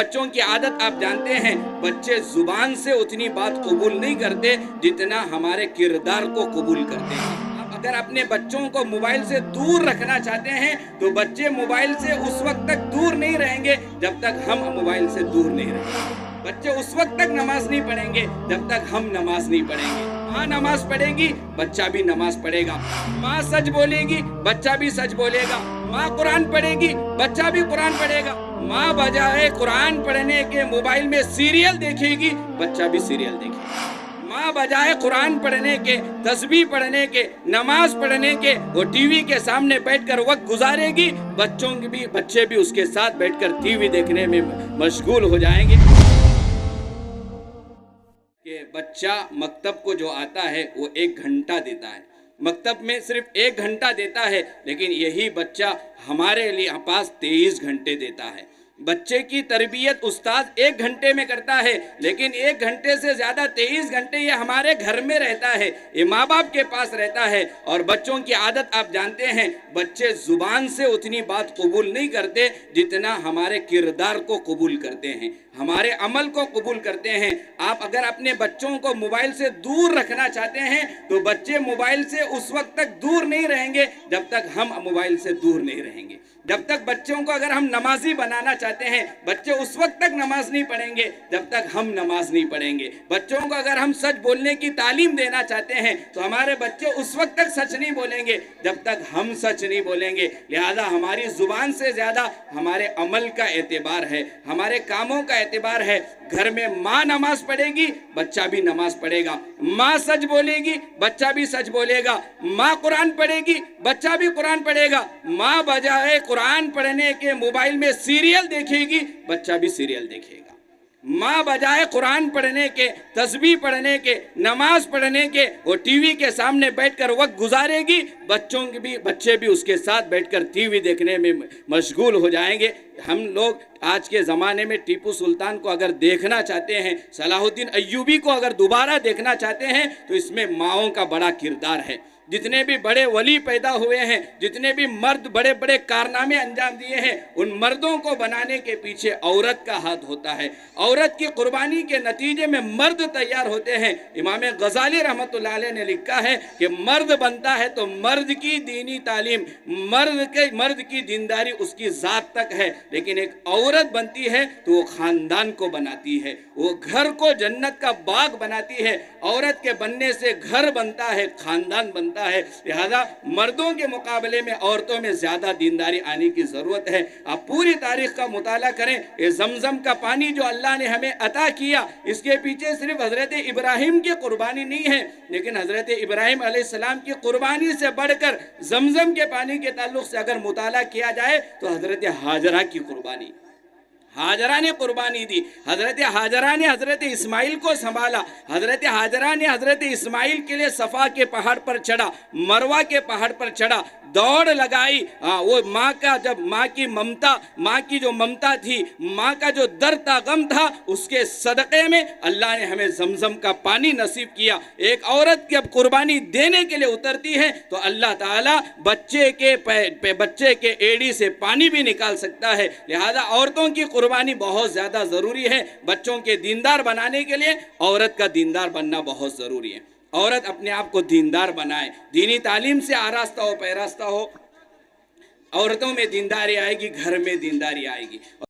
بچوں کی عادت آپ جانتے ہیں، بچے زبان سے اتنی بات قبول نہیں کرتے جتنا ہمارے کردار کو قبول کرتے ہیں۔ آپ اگر اپنے بچوں کو موبائل سے دور رکھنا چاہتے ہیں تو بچے موبائل سے اس وقت تک دور نہیں رہیں گے جب تک ہم موبائل سے دور نہیں رہیں گے۔ بچے اس وقت تک نماز نہیں پڑھیں گے جب تک ہم نماز نہیں پڑھیں گے۔ ماں نماز پڑھے گی، بچہ بھی نماز پڑھے گا۔ ماں سچ بولے گی، بچہ بھی سچ بولے گا۔ ماں قرآن پڑھے گی، بچہ بھی قرآن پڑھے گا۔ ماں بجائے قرآن پڑھنے کے موبائل میں سیریل دیکھے گی، بچہ بھی سیریل دیکھے گا۔ ماں بجائے قرآن پڑھنے کے، تسبیح پڑھنے کے، نماز پڑھنے کے، وہ ٹی وی کے سامنے بیٹھ کر وقت گزارے گی، بچے بھی اس کے ساتھ بیٹھ کر ٹی وی دیکھنے میں مشغول ہو جائیں گے۔ کہ بچہ مکتب کو جو آتا ہے وہ 1 گھنٹہ دیتا ہے، مکتب میں صرف 1 گھنٹہ دیتا ہے، لیکن یہی بچہ ہمارے لیے پاس 23 گھنٹے دیتا ہے۔ بچے کی تربیت استاد 1 گھنٹے میں کرتا ہے، لیکن 1 گھنٹے سے زیادہ 23 گھنٹے یہ ہمارے گھر میں رہتا ہے، یہ ماں باپ کے پاس رہتا ہے۔ اور بچوں کی عادت آپ جانتے ہیں، بچے زبان سے اتنی بات قبول نہیں کرتے جتنا ہمارے کردار کو قبول کرتے ہیں، ہمارے عمل کو قبول کرتے ہیں۔ آپ اگر اپنے بچوں کو موبائل سے دور رکھنا چاہتے ہیں تو بچے موبائل سے اس وقت تک دور نہیں رہیں گے جب تک ہم موبائل سے دور نہیں رہیں گے۔ جب تک بچوں کو اگر ہم نمازی بنانا چاہتے ہیں، بچے اس وقت تک نماز نہیں پڑھیں گے جب تک ہم نماز نہیں پڑھیں گے۔ بچوں کو اگر ہم سچ بولنے کی تعلیم دینا چاہتے ہیں تو ہمارے بچے اس وقت تک سچ نہیں بولیں گے جب تک ہم سچ نہیں بولیں گے۔ لہذا ہماری زبان سے زیادہ ہمارے عمل کا اعتبار ہے، ہمارے کاموں کا اعتبار ہے۔ گھر میں ماں نماز پڑھے گی، بچہ بھی نماز پڑھے گا۔ ماں سچ بولے گی، بچہ بھی سچ بولے گا۔ ماں قرآن پڑھے گی، بچہ بھی قرآن پڑھے گا۔ ماں بجائے قرآن پڑھنے کے موبائل میں سیریل دیکھے گی، بچہ بھی سیریل دیکھے گا۔ ماں بجائے قرآن پڑھنے کے، تسبیح پڑھنے کے، نماز پڑھنے کے، وہ ٹی وی کے سامنے بیٹھ کر وقت گزارے گی، بچے بھی اس کے ساتھ بیٹھ کر ٹی وی دیکھنے میں مشغول ہو جائیں گے۔ ہم لوگ آج کے زمانے میں ٹیپو سلطان کو اگر دیکھنا چاہتے ہیں، صلاح الدین ایوبی کو اگر دوبارہ دیکھنا چاہتے ہیں تو اس میں ماؤں کا بڑا کردار ہے۔ جتنے بھی بڑے ولی پیدا ہوئے ہیں، جتنے بھی مرد بڑے بڑے کارنامے انجام دیے ہیں، ان مردوں کو بنانے کے پیچھے عورت کا ہاتھ ہوتا ہے۔ عورت کی قربانی کے نتیجے میں مرد تیار ہوتے ہیں۔ امام غزالی رحمۃ اللہ علیہ نے لکھا ہے کہ مرد بنتا ہے تو مرد کی دینی تعلیم، مرد کی دینداری اس کی ذات تک ہے، لیکن ایک عورت بنتی ہے تو وہ خاندان کو بناتی ہے، وہ گھر کو جنت کا باغ بناتی ہے۔ عورت کے بننے سے گھر بنتا ہے، خاندان بنتا ہے۔ لہذا مردوں کے مقابلے میں عورتوں میں زیادہ دینداری آنے کی ضرورت ہے۔ آپ پوری تاریخ کا مطالعہ کریں، یہ زمزم کا پانی جو اللہ نے ہمیں عطا کیا، اس کے پیچھے صرف حضرت ابراہیم کی قربانی نہیں ہے، لیکن حضرت ابراہیم علیہ السلام کی قربانی سے بڑھ کر زمزم کے پانی کے تعلق سے اگر مطالعہ کیا جائے تو حضرت ہاجرہ کی قربانی، ہاجرہ نے قربانی دی۔ حضرت ہاجرہ نے حضرت اسماعیل کو سنبھالا۔ حضرت ہاجرہ نے حضرت اسماعیل کے لیے صفا کے پہاڑ پر چڑھا، مروہ کے پہاڑ پر چڑھا، دوڑ لگائی۔ وہ ماں کا جب ماں کی جو ممتا تھی، ماں کا جو درد تھا، غم تھا، اس کے صدقے میں اللہ نے ہمیں زمزم کا پانی نصیب کیا۔ ایک عورت جب قربانی دینے کے لیے اترتی ہے تو اللہ تعالیٰ بچے کے ایڑی سے پانی بھی نکال سکتا ہے۔ لہذا عورتوں کی قربانی بہت زیادہ ضروری ہے۔ بچوں کے دیندار بنانے کے لیے عورت کا دیندار بننا بہت ضروری ہے۔ عورت اپنے آپ کو دیندار بنائے، دینی تعلیم سے آراستہ ہو، پیراستہ ہو۔ عورتوں میں دینداری آئے گی، گھر میں دینداری آئے گی۔